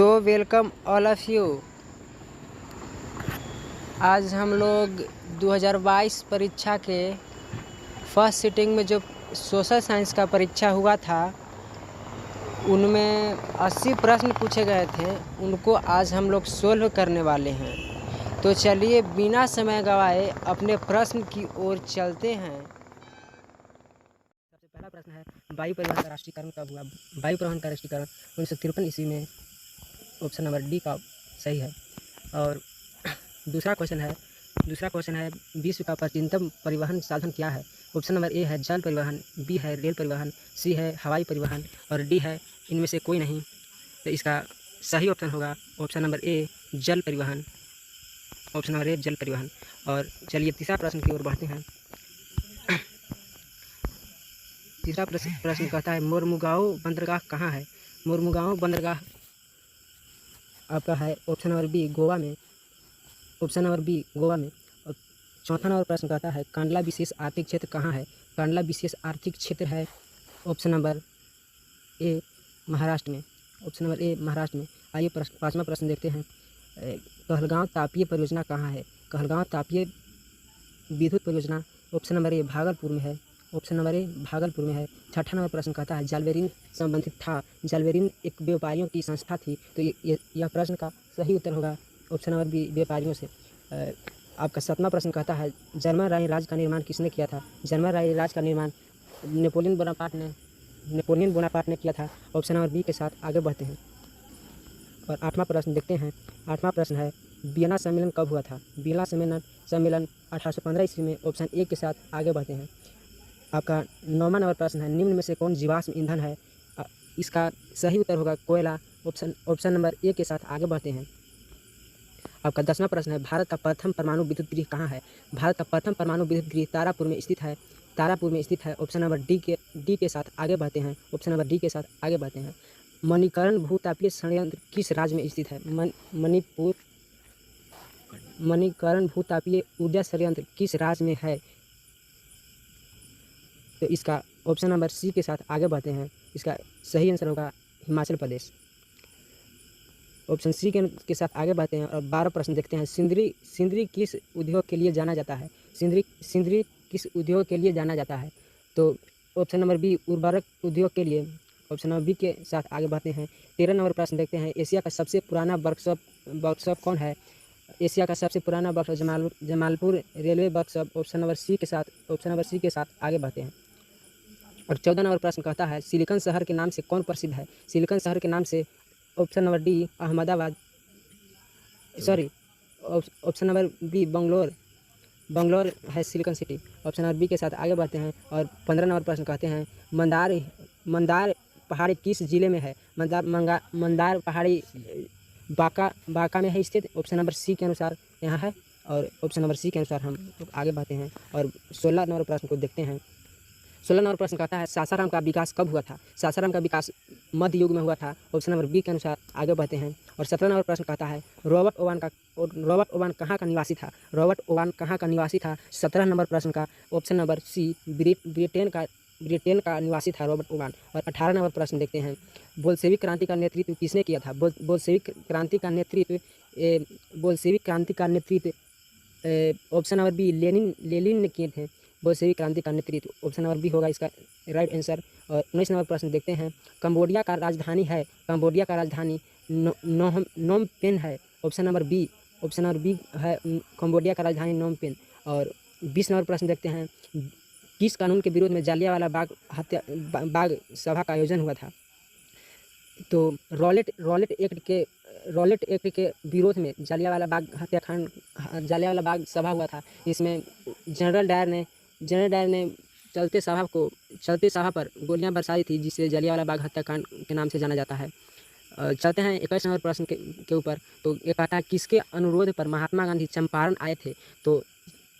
So welcome all of you. आज हम लोग 2022 परीक्षा के फर्स्ट सिटिंग में जो सोशल साइंस का परीक्षा हुआ था उनमें 80 प्रश्न पूछे गए थे, उनको आज हम लोग सोल्व करने वाले हैं। तो चलिए बिना समय गवाए अपने प्रश्न की ओर चलते हैं। सबसे पहला प्रश्न है, वायु परिवहन का राष्ट्रीयकरण कब हुआ? वायु परिवहन का राष्ट्रीयकरण 1953 ईस्वी में। ऑप्शन नंबर डी का सही है। और दूसरा क्वेश्चन है विश्व का प्राचीनतम परिवहन साधन क्या है? ऑप्शन नंबर ए है जल परिवहन, बी है रेल परिवहन, सी है हवाई परिवहन और डी है इनमें से कोई नहीं। तो इसका सही ऑप्शन होगा ऑप्शन नंबर ए जल परिवहन। ऑप्शन नंबर ए जल परिवहन। और चलिए तीसरा प्रश्न की ओर बढ़ते हैं। तीसरा प्रश्न कहता है मोरमुगाओ बंदरगाह कहाँ है? मोरमुगाओ बंदरगाह आपका है ऑप्शन नंबर बी गोवा में। ऑप्शन नंबर बी गोवा में। और चौथा नंबर प्रश्न कहता है कांडला विशेष आर्थिक क्षेत्र कहाँ है? कांडला विशेष आर्थिक क्षेत्र है ऑप्शन नंबर ए महाराष्ट्र में। ऑप्शन नंबर ए महाराष्ट्र में। आइए पाँचवा प्रश्न देखते हैं। कहलगांव तापीय परियोजना कहाँ है? कहलगांव तापीय विद्युत परियोजना ऑप्शन नंबर ए भागलपुर में है। ऑप्शन नंबर ए भागलपुर में है। छठा नंबर प्रश्न कहता है जालवेरिन संबंधित था। जालवेरिन एक व्यापारियों की संस्था थी। तो यह प्रश्न का सही उत्तर होगा ऑप्शन नंबर बी व्यापारियों से। आपका सातवां प्रश्न कहता है जर्मन रानी राज्य का निर्माण किसने किया था? जर्मन रानी राज्य का निर्माण नेपोलियन बोनापार्ट ने किया था। ऑप्शन नंबर बी के साथ आगे बढ़ते हैं। और आठवां प्रश्न देखते हैं। आठवां प्रश्न है वियना सम्मेलन कब हुआ था? वियना सम्मेलन 1815 ईस्वी में। ऑप्शन ए के साथ आगे बढ़ते हैं। आपका नौवां नंबर प्रश्न है निम्न में से कौन जीवाश्म ईंधन है? इसका सही उत्तर होगा कोयला। ऑप्शन नंबर ए के साथ आगे बढ़ते हैं। आपका 10वां प्रश्न है भारत का प्रथम परमाणु विद्युत गृह कहाँ है? भारत का प्रथम परमाणु विद्युत गृह तारापुर में स्थित है। तारापुर में स्थित है। ऑप्शन नंबर डी के साथ आगे बढ़ते हैं। ऑप्शन नंबर डी के साथ आगे बढ़ते हैं। मणिकर्ण भूतापीय संयंत्र किस राज्य में स्थित है? मणिपुर। मणिकर्ण भूतापीय ऊर्जा संयंत्र किस राज्य में है? तो इसका ऑप्शन नंबर सी के साथ आगे बढ़ते हैं। इसका सही आंसर होगा हिमाचल प्रदेश। ऑप्शन सी के साथ आगे बढ़ते हैं। और 12 प्रश्न देखते हैं। सिंदरी किस उद्योग के लिए जाना जाता है? सिंदरी किस उद्योग के लिए जाना जाता है? तो ऑप्शन नंबर बी उर्वरक उद्योग के लिए। ऑप्शन नंबर बी के साथ आगे बढ़ते हैं। 13 नंबर प्रश्न देखते हैं। एशिया का सबसे पुराना वर्कशॉप कौन है? एशिया का सबसे पुराना workshop Jamalpur railway workshop. Option number C के साथ आगे बढ़ते हैं। और 14 नंबर प्रश्न कहता है सिलिकॉन शहर के नाम से कौन प्रसिद्ध है? सिलिकॉन शहर के नाम से option number D Ahmedabad, option number B Bangalore है silicon city. Option number B के साथ आगे बढ़ते हैं। और 15 नंबर प्रश्न कहते हैं मंदार पहाड़ी किस जिले में है? मंदार पहाड़ी बांका में है स्थित। ऑप्शन नंबर सी के अनुसार यहाँ है। और ऑप्शन नंबर सी के अनुसार हम आगे बढ़ते हैं। और 16 नंबर प्रश्न को देखते हैं। 16 नंबर प्रश्न कहता है सासाराम का विकास कब हुआ था? सासाराम का विकास मध्य युग में हुआ था। ऑप्शन नंबर बी के अनुसार आगे बढ़ते हैं। और 17 नंबर प्रश्न कहता है रॉबर्ट ओवान कहाँ का निवासी था? रॉबर्ट ओवान कहाँ का निवासी था? 17 नंबर प्रश्न का ऑप्शन नंबर सी ब्रिटेन का निवासी था रॉबर्ट ओवान। और 18 नंबर प्रश्न देखते हैं बोल्शेविक क्रांति का नेतृत्व किसने किया था? बोल्शेविक क्रांति का नेतृत्व ऑप्शन नंबर बी लेनिन ने किए थे बोल्शेविक क्रांति का नेतृत्व। ऑप्शन नंबर बी होगा इसका राइट आंसर। और 19 नंबर प्रश्न देखते हैं कंबोडिया का राजधानी नोम पेन है। ऑप्शन नंबर बी है कंबोडिया का राजधानी नोम पेन। और 20 नंबर प्रश्न देखते हैं किस कानून के विरोध में जालियांवाला बाग सभा का आयोजन हुआ था? तो रॉलेट एक्ट के विरोध में जालियांवाला बाग सभा हुआ था। इसमें जनरल डायर ने चलते सभा पर गोलियां बरसाई थी, जिसे जालियांवाला बाग हत्याकांड के नाम से जाना जाता है। चलते हैं 21 नंबर प्रश्न के ऊपर। तो ये कहता है किसके अनुरोध पर महात्मा गांधी चंपारण आए थे? तो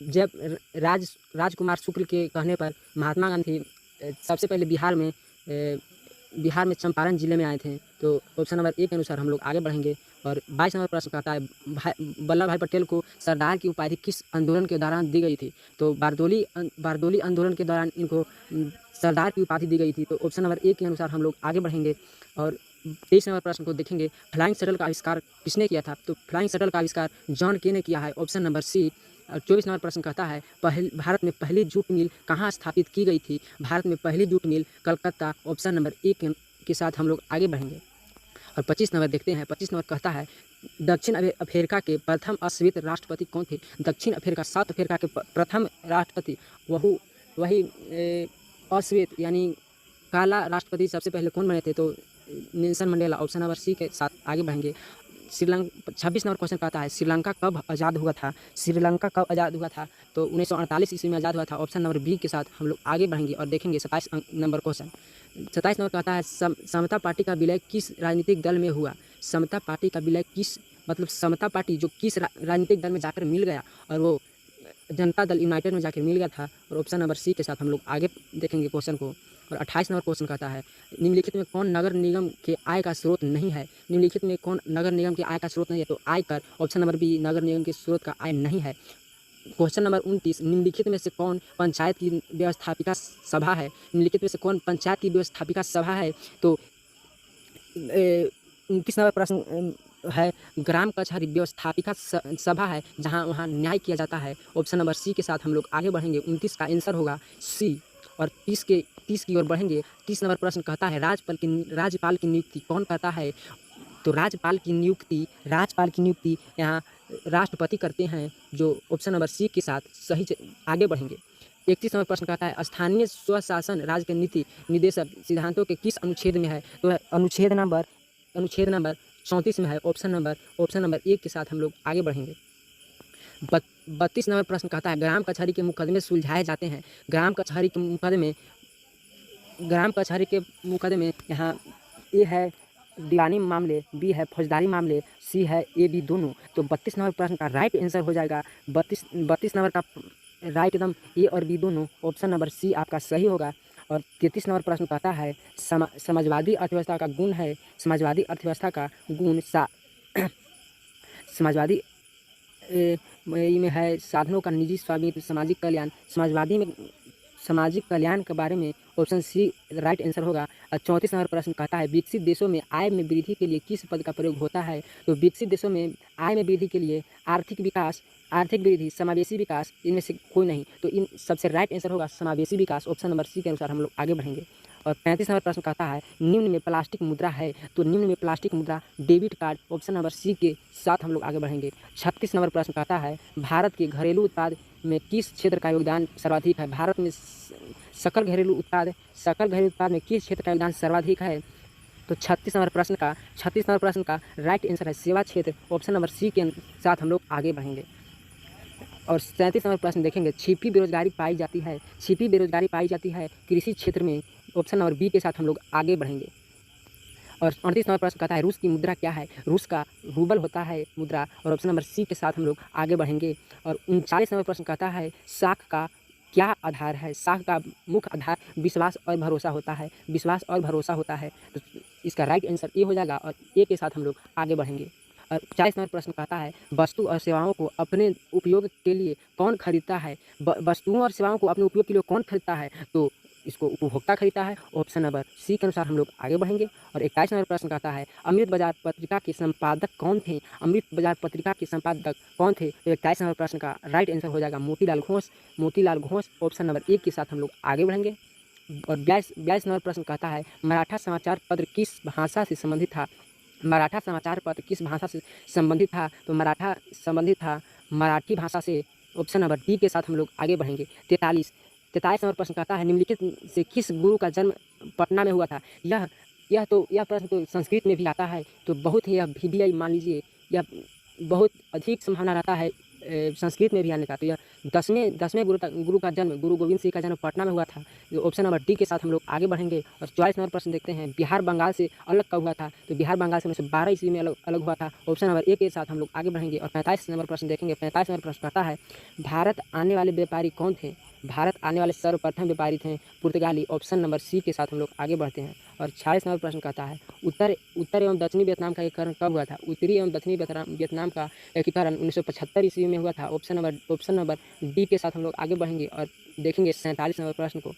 जब राजकुमार शुक्ल के कहने पर महात्मा गांधी सबसे पहले बिहार में चंपारण जिले में आए थे। तो ऑप्शन नंबर ए के अनुसार हम लोग आगे बढ़ेंगे। और 22 नंबर प्रश्न कहता है वल्लभ भाई पटेल को सरदार की उपाधि किस आंदोलन के दौरान दी गई थी? तो बारदोली आंदोलन के दौरान इनको सरदार की उपाधि दी गई थी। तो ऑप्शन नंबर ए के अनुसार हम लोग आगे बढ़ेंगे। और 23 नंबर प्रश्न को देखेंगे, फ्लाइंग शटल का आविष्कार किसने किया था? तो फ्लाइंग शटल का आविष्कार जॉन के ने किया है, ऑप्शन नंबर सी। और 24 नंबर प्रश्न कहता है, भारत में पहली जूट मिल कहाँ स्थापित की गई थी? भारत में पहली jute mill Calcutta, option number A के साथ हम लोग आगे बढ़ेंगे। और 25 नंबर देखते हैं। 25 नंबर कहता है, दक्षिण अफ्रीका के प्रथम अश्वेत राष्ट्रपति कौन थे? दक्षिण अफ्रीका, साउथ अफ्रीका के प्रथम राष्ट्रपति वही अश्वेत यानी काला राष्ट्रपति सबसे पहले कौन बने थे? तो Nelson Mandela, option number C के साथ आगे बढ़ेंगे। 26 नंबर क्वेश्चन कहता है, श्रीलंका कब आज़ाद हुआ था? श्रीलंका कब आज़ाद हुआ था? तो 1948 ईस्वी में आज़ाद हुआ था, ऑप्शन नंबर बी के साथ हम लोग आगे बढ़ेंगे और देखेंगे 27 नंबर क्वेश्चन। 27 नंबर कहता है, समता पार्टी का विलय किस राजनीतिक दल में हुआ? समता पार्टी का विलय किस, मतलब समता पार्टी जो किस राजनीतिक दल में जाकर मिल गया, और वो जनता दल यूनाइटेड में जाकर मिल गया था, और ऑप्शन नंबर सी के साथ हम लोग आगे देखेंगे क्वेश्चन को। और 28 नंबर क्वेश्चन कहता है, निम्नलिखित में कौन नगर निगम के आय का स्रोत नहीं है? निम्नलिखित में कौन नगर निगम के आय का स्रोत नहीं है? तो आयकर, ऑप्शन नंबर बी, नगर निगम के स्रोत का आय नहीं है। क्वेश्चन नंबर 29, निम्नलिखित में से कौन पंचायत की व्यवस्थापिका सभा है? निम्नलिखित में से कौन पंचायत की व्यवस्थापिका सभा है? तो 29 नंबर प्रश्न है, ग्राम कचहरी व्यवस्थापिका सभा है, जहां वहां न्याय किया जाता है, ऑप्शन नंबर सी के साथ हम लोग आगे बढ़ेंगे। 29 का आंसर होगा सी। और 30 की ओर बढ़ेंगे। 30 नंबर प्रश्न कहता है, राज्यपाल की नियुक्ति कौन करता है? तो राज्यपाल की नियुक्ति यहाँ राष्ट्रपति करते हैं, जो ऑप्शन नंबर सी के साथ सही आगे बढ़ेंगे। 31 नंबर प्रश्न कहता है, स्थानीय स्वशासन राज्य के नीति निर्देशक सिद्धांतों के किस अनुच्छेद में है? तो अनुच्छेद नंबर 34 में है, ऑप्शन नंबर 1 के साथ हम लोग आगे बढ़ेंगे। 32 नंबर प्रश्न कहता है, ग्राम कचहरी के मुकदमे सुलझाए जाते हैं। ग्राम कचहरी के मुकदमे यहाँ ए है दीवानी मामले, बी है फौजदारी मामले, सी है ए बी दोनों। तो 32 नंबर प्रश्न का राइट आंसर हो जाएगा 32 नंबर का राइट एकदम ए और बी दोनों, ऑप्शन नंबर सी आपका सही होगा। और 33 नंबर प्रश्न कहता है, समाजवादी अर्थव्यवस्था का गुण है, समाजवादी अर्थव्यवस्था का गुण समाजवादी में है साधनों का निजी स्वामित्व, सामाजिक कल्याण। समाजवादी में सामाजिक कल्याण के बारे में ऑप्शन सी राइट आंसर होगा। 34 नंबर प्रश्न कहता है, विकसित देशों में आय में वृद्धि के लिए किस पद का प्रयोग होता है? तो विकसित देशों में आय में वृद्धि के लिए आर्थिक विकास, आर्थिक वृद्धि, समावेशी विकास, इनमें से कोई नहीं। तो इन सबसे राइट आंसर होगा समावेशी विकास, ऑप्शन नंबर सी के अनुसार हम लोग आगे बढ़ेंगे। और 35 नंबर प्रश्न कहता है, निम्न में प्लास्टिक मुद्रा है? तो निम्न में प्लास्टिक मुद्रा debit card, option number C के साथ हम लोग आगे बढ़ेंगे। 36 नंबर प्रश्न कहता है, भारत के घरेलू उत्पाद में किस क्षेत्र का योगदान सर्वाधिक है? भारत में सकल घरेलू उत्पाद में किस क्षेत्र का योगदान सर्वाधिक है? तो 36 नंबर प्रश्न का राइट आंसर है सेवा क्षेत्र, ऑप्शन नंबर सी के साथ हम लोग आगे बढ़ेंगे। और 37 नंबर प्रश्न देखेंगे, छिपी बेरोजगारी पाई जाती है कृषि क्षेत्र में, ऑप्शन नंबर बी के साथ हम लोग आगे बढ़ेंगे। और 38 नंबर प्रश्न कहता है, रूस की मुद्रा क्या है? रूस का रूबल होता है मुद्रा, और ऑप्शन नंबर सी के साथ हम लोग आगे बढ़ेंगे। और 39 नंबर प्रश्न कहता है, साख का क्या आधार है? साख का मुख्य आधार विश्वास और भरोसा होता है। तो इसका राइट आंसर ए हो जाएगा, और ए के साथ हम लोग आगे बढ़ेंगे। और 40 नंबर प्रश्न कहता है, वस्तु और सेवाओं को अपने उपयोग के लिए कौन खरीदता है? वस्तुओं और सेवाओं को अपने उपयोग के लिए कौन खरीदता है? तो इसको उपभोक्ता खरीदता है, ऑप्शन नंबर सी के अनुसार हम लोग आगे बढ़ेंगे। और 21 नंबर प्रश्न कहता है, अमृत बाजार पत्रिका के संपादक कौन थे? तो 21 नंबर प्रश्न का राइट आंसर हो जाएगा मोतीलाल घोष, ऑप्शन नंबर 1 के साथ हम लोग आगे बढ़ेंगे। और 22 नंबर प्रश्न कहता है, मराठा समाचार पत्र किस भाषा से संबंधित था? तो मराठा संबंधित था मराठी भाषा से, ऑप्शन नंबर डी के साथ हम लोग आगे बढ़ेंगे। 43 नंबर प्रश्न कहता है, निम्नलिखित से किस गुरु का जन्म पटना में हुआ था? यह प्रश्न तो संस्कृत में भी आता है, तो बहुत ही VVI मान लीजिए, यह बहुत अधिक संभावना रहता है संस्कृत में भी आने का। तो यह 10वें गुरु का जन्म, गुरु गोविंद सिंह का जन्म पटना में हुआ था, जो ऑप्शन नंबर डी के साथ हम लोग आगे बढ़ेंगे। और 44 नंबर प्रश्न देखते हैं, बिहार बंगाल से अलग कब हुआ था? तो बिहार बंगाल से 1912 ईस्वी में अलग हुआ था, ऑप्शन नंबर ए के साथ हम लोग आगे बढ़ेंगे। और 45 नंबर प्रश्न देखेंगे। 45 नंबर प्रश्न कहता है, भारत आने वाले व्यापारी कौन थे? सर्वप्रथम व्यापारी थे पुर्तगाली, ऑप्शन नंबर सी के साथ हम लोग आगे बढ़ते हैं। और 46 नंबर प्रश्न कहता है, उत्तर एवं दक्षिणी वियतनाम का एकीकरण कब हुआ था? उत्तरी एवं दक्षिणी वियतनाम का एकीकरण 1975 ईस्वी में हुआ था, ऑप्शन नंबर डी के साथ हम लोग आगे बढ़ेंगे। और देखेंगे 47 नंबर प्रश्न को।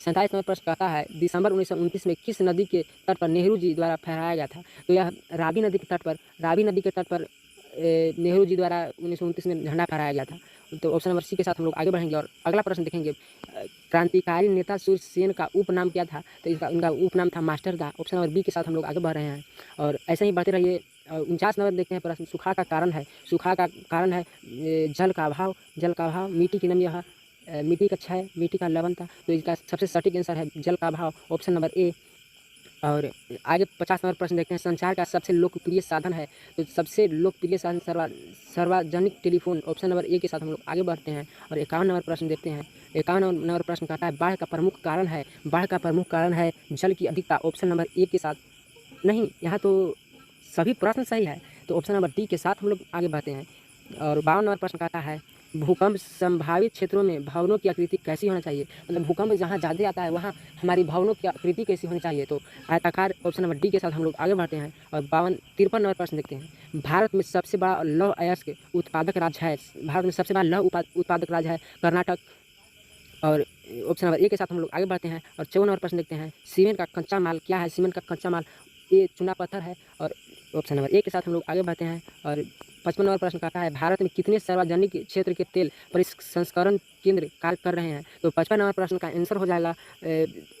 47 नंबर प्रश्न कहता है दिसंबर 1929 में किस नदी के तट पर नेहरू जी द्वारा फहराया गया था? तो यह रावी नदी के तट पर नेहरू जी द्वारा 1929 में झंडा फहराया गया था। तो ऑप्शन नंबर सी के साथ हम लोग आगे बढ़ेंगे और अगला प्रश्न देखेंगे। क्रांतिकारी नेता सूर्य सेन का उपनाम क्या था? तो इनका उपनाम था मास्टरदा। ऑप्शन नंबर बी के साथ हम लोग आगे बढ़ रहे हैं और ऐसे ही बढ़ते रहिए। 49 नंबर देखते हैं प्रश्न। सूखा का कारण है जल का अभाव, मिट्टी की नमी, मिट्टी का क्षय, मिट्टी का लवणता। तो इसका सबसे सटीक आंसर है जल का अभाव, ऑप्शन नंबर ए। और आगे 50 नंबर प्रश्न देखते हैं। संचार का सबसे लोकप्रिय साधन है? तो सबसे लोकप्रिय साधन सार्वजनिक टेलीफोन, ऑप्शन नंबर ए के साथ हम लोग आगे बढ़ते हैं और 51 नंबर प्रश्न देखते हैं। 51 नंबर प्रश्न कहता है बाढ़ का प्रमुख कारण है जल की अधिकता, ऑप्शन नंबर ए के साथ। नहीं, यहाँ तो सभी प्रश्न सही है, तो ऑप्शन नंबर डी के साथ हम लोग आगे बढ़ते हैं। और 52 नंबर प्रश्न कहता है भूकंप संभावित क्षेत्रों में भवनों की आकृति कैसी होना चाहिए? मतलब भूकंप जहाँ ज़्यादा आता है वहाँ हमारी भवनों की आकृति कैसी होनी चाहिए? तो आयताकार, ऑप्शन नंबर डी के साथ हम लोग आगे बढ़ते हैं और 53 नंबर प्रश्न देखते हैं। भारत में सबसे बड़ा लौह अयस्क उत्पादक राज्य है कर्नाटक, और ऑप्शन नंबर ए के साथ हम लोग आगे बढ़ते हैं और 54 नंबर प्रश्न देखते हैं। सीमेंट का कच्चा माल क्या है? सीमेंट का कच्चा माल ए चूना पत्थर है और ऑप्शन नंबर ए के साथ हम लोग आगे बढ़ते हैं और 55 नंबर प्रश्न कहता है भारत में कितने सार्वजनिक क्षेत्र के तेल परिसंस्करण केंद्र कार्य कर रहे हैं? तो 55 नंबर प्रश्न का आंसर हो जाएगा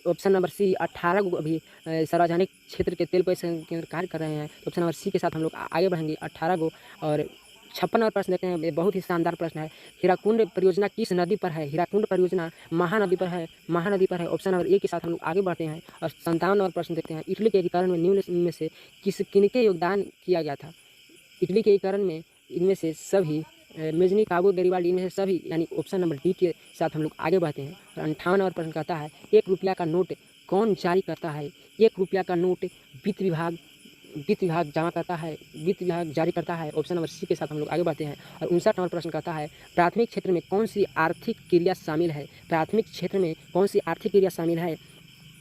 ऑप्शन नंबर सी, 18 को अभी सार्वजनिक क्षेत्र के तेल परिसंस्करण केंद्र कार्य कर रहे हैं। तो ऑप्शन नंबर सी के साथ हम लोग आगे बढ़ेंगे 18 को। और 56 नंबर प्रश्न देखते हैं। ये बहुत ही शानदार प्रश्न है। हीराकुंड परियोजना किस नदी पर है? हीराकुंड परियोजना महानदी पर है, ऑप्शन नंबर ए के साथ हम लोग आगे बढ़ते हैं और 57 नंबर प्रश्न देखते हैं। इटली के एकीकरण में निम्न में से किनके योगदान किया गया था? इटली के एकीकरण में इनमें से सभी मेजनी, काबू, गरीबाल्डी, इनमें से सभी, यानी ऑप्शन नंबर डी के साथ हम लोग आगे बढ़ते हैं। और 58 नंबर प्रश्न कहता है 1 रुपया का नोट कौन जारी करता है? 1 रुपया का नोट वित्त विभाग जारी करता है, ऑप्शन नंबर सी के साथ हम लोग आगे बढ़ते हैं। और 59 नंबर प्रश्न कहता है प्राथमिक क्षेत्र में कौन सी आर्थिक क्रिया शामिल है?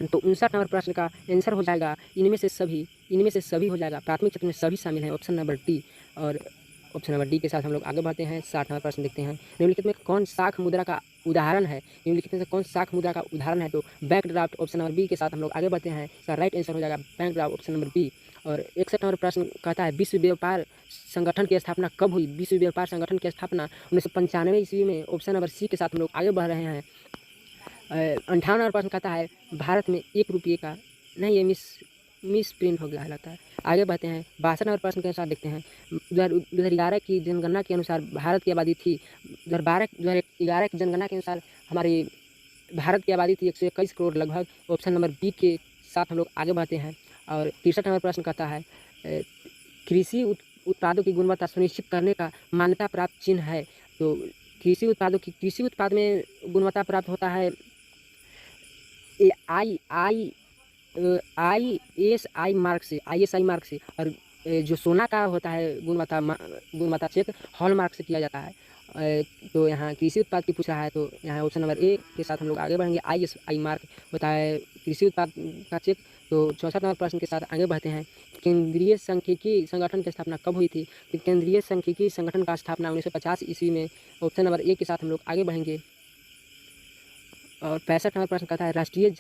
तो 59 नंबर प्रश्न का आंसर हो जाएगा इनमें से सभी हो जाएगा। प्राथमिक क्षेत्र में सभी शामिल हैं, ऑप्शन नंबर डी। और ऑप्शन नंबर डी के साथ हम लोग आगे बढ़ते हैं। 60 नंबर प्रश्न देखते हैं। निम्नलिखित में कौन शाख मुद्रा का उदाहरण है? तो bank draft, option number B के साथ हम लोग आगे बढ़ते हैं। इसका राइट आंसर हो जाएगा bank draft, option number B. और 61 नंबर प्रश्न कहता है विश्व व्यापार संगठन की स्थापना कब हुई? विश्व व्यापार संगठन की स्थापना 1995 ईस्वी में, ऑप्शन नंबर सी के साथ हम लोग आगे बढ़ रहे हैं। 58 नंबर प्रश्न कहता है भारत में 1 रुपये का, नहीं ये मिस प्रिंट हो गया है लगता है। आगे बढ़ते हैं। 62 नंबर प्रश्न के अनुसार देखते हैं 2011 की जनगणना के अनुसार भारत की आबादी थी 2011 की जनगणना के अनुसार हमारी भारत की आबादी थी 121 करोड़ लगभग, ऑप्शन नंबर बी के साथ हम लोग आगे बढ़ते हैं। और 63 नंबर प्रश्न कहता है कृषि उत्पादों की गुणवत्ता सुनिश्चित करने का मान्यता प्राप्त चिन्ह है? तो कृषि उत्पाद में गुणवत्ता प्राप्त होता है ISI मार्क से, और जो सोना का होता है गुणवत्ता चेक हॉलमार्क से किया जाता है। तो यहाँ कृषि उत्पाद की पूछ रहा है, तो यहाँ ऑप्शन नंबर ए के साथ हम लोग आगे बढ़ेंगे। ISI मार्क होता है कृषि उत्पाद का चेक। तो 64 नंबर प्रश्न के साथ आगे बढ़ते हैं। केंद्रीय सांख्यिकी संगठन की स्थापना कब हुई थी? तो केंद्रीय सांख्यिकी संगठन का स्थापना 1950 ईस्वी में, ऑप्शन नंबर ए के साथ हम लोग आगे बढ़ेंगे। और 65 नंबर प्रश्न कहता है राष्ट्रीय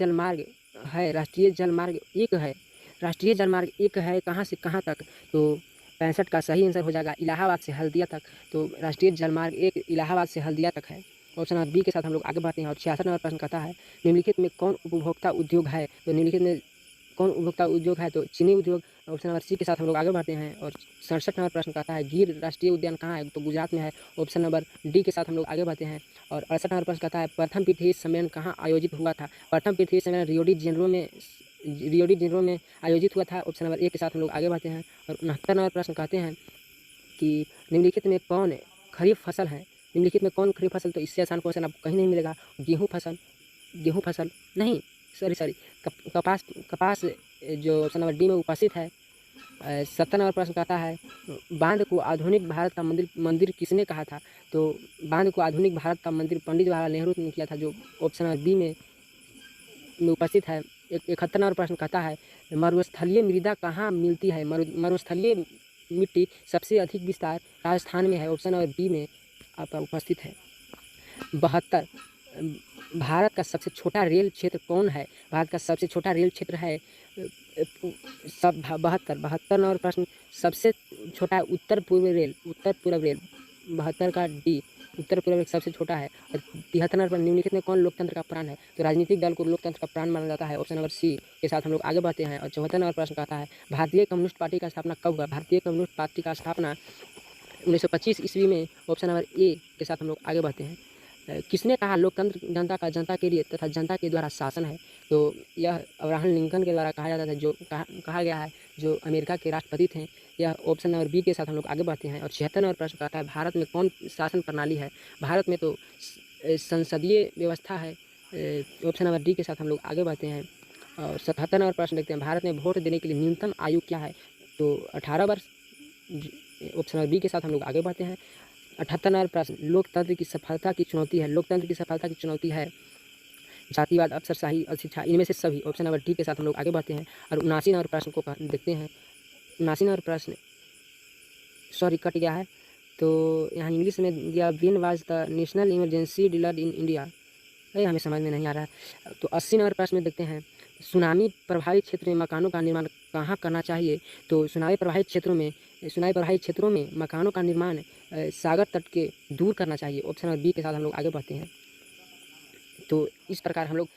जलमार्ग एक है कहाँ से कहाँ तक? तो 65 का सही आंसर हो जाएगा इलाहाबाद से हल्दिया तक। तो राष्ट्रीय जलमार्ग एक इलाहाबाद से हल्दिया तक है, ऑप्शन नंबर बी के साथ हम लोग आगे बढ़ते हैं। और 66 नंबर प्रश्न कहता है निम्नलिखित में कौन उपभोक्ता उद्योग है? तो निम्नलिखित में कौन उपभोक्ता उद्योग है? तो चीनी उद्योग, ऑप्शन नंबर सी के साथ हम लोग आगे बढ़ते हैं। और 67 नंबर प्रश्न कहता है गिर राष्ट्रीय उद्यान कहाँ है? तो गुजरात में है, ऑप्शन नंबर डी के साथ हम लोग आगे बढ़ते हैं। और 68 नंबर प्रश्न कहता है प्रथम पृथ्वी सम्मेलन कहाँ आयोजित हुआ था? प्रथम पृथ्वी सम्मेलन रियो डी जेनेरो में आयोजित हुआ था, ऑप्शन नंबर ए के साथ हम लोग आगे बढ़ते हैं। और 69 नंबर प्रश्न कहते हैं कि निम्नलिखित में कौन खरीफ फसल है? तो इससे आसान क्वेश्चन आपको कहीं नहीं मिलेगा। गेहूँ फसल नहीं, सॉरी कपास जो ऑप्शन नंबर डी में उपस्थित है। 70 नंबर प्रश्न कहता है बांध को आधुनिक भारत का मंदिर किसने कहा था? तो बांध को आधुनिक भारत का मंदिर पंडित जवाहरलाल नेहरू ने किया था, जो ऑप्शन नंबर बी में उपस्थित है। 71 नंबर प्रश्न कहता है मरुस्थलीय मृदा कहाँ मिलती है? मरुस्थलीय मिट्टी सबसे अधिक विस्तार राजस्थान में है, ऑप्शन नंबर बी में आपका उपस्थित है। 72 भारत का सबसे छोटा रेल क्षेत्र कौन है? भारत का सबसे छोटा रेल क्षेत्र है सब 72 नंबर प्रश्न। सबसे छोटा है उत्तर पूर्व रेल, 72 का डी, उत्तर पूर्व रेल सबसे छोटा है। और 73 नंबर पर निम्नलिखित में कौन लोकतंत्र का प्राण है? तो राजनीतिक दल को लोकतंत्र का प्राण माना जाता है। ऑप्शन नंबर सी के साथ हम लोग आगे बढ़ते हैं। और 74 नंबर प्रश्न कहता है भारतीय कम्युनिस्ट पार्टी का स्थापना कब हुआ? भारतीय कम्युनिस्ट पार्टी का स्थापना 1925 ईस्वी में। ऑप्शन नंबर ए के साथ हम लोग आगे बढ़ते हैं। किसने कहा लोकतंत्र जनता का जनता के लिए तथा जनता के द्वारा शासन है? तो यह अब्राहम लिंकन के द्वारा कहा जाता था, जो कहा गया है, जो अमेरिका के राष्ट्रपति थे। यह ऑप्शन नंबर बी के साथ हम लोग आगे बढ़ते हैं। और 76 नंबर प्रश्न कहता है भारत में कौन शासन प्रणाली है? भारत में तो संसदीय व्यवस्था है। ऑप्शन नंबर डी के साथ हम लोग आगे बढ़ते हैं। और 77 नंबर प्रश्न देखते हैं भारत में वोट देने के लिए न्यूनतम आयु क्या है? तो 18 वर्ष। ऑप्शन नंबर बी के साथ हम लोग आगे बढ़ते हैं। 78 नंबर प्रश्न लोकतंत्र की सफलता की चुनौती है। लोकतंत्र की सफलता की चुनौती है जातिवाद, अफसरशाही और शिक्षा, इनमें से सभी। ऑप्शन नंबर डी के साथ हम लोग आगे बढ़ते हैं। और 79 नंबर प्रश्न को देखते हैं। 79 नंबर प्रश्न सॉरी कट गया है, तो यहाँ इंग्लिश में दिया when was the national emergency declared in India. ये हमें समझ में नहीं आ रहा है। तो 80 नंबर प्रश्न में देखते हैं सुनामी प्रभावित क्षेत्र में मकानों का निर्माण कहाँ करना चाहिए? तो सुनामी प्रभावित क्षेत्रों में मकानों का निर्माण सागर तट के दूर करना चाहिए। ऑप्शन नंबर बी के साथ हम लोग आगे बढ़ते हैं। तो इस प्रकार हम लोग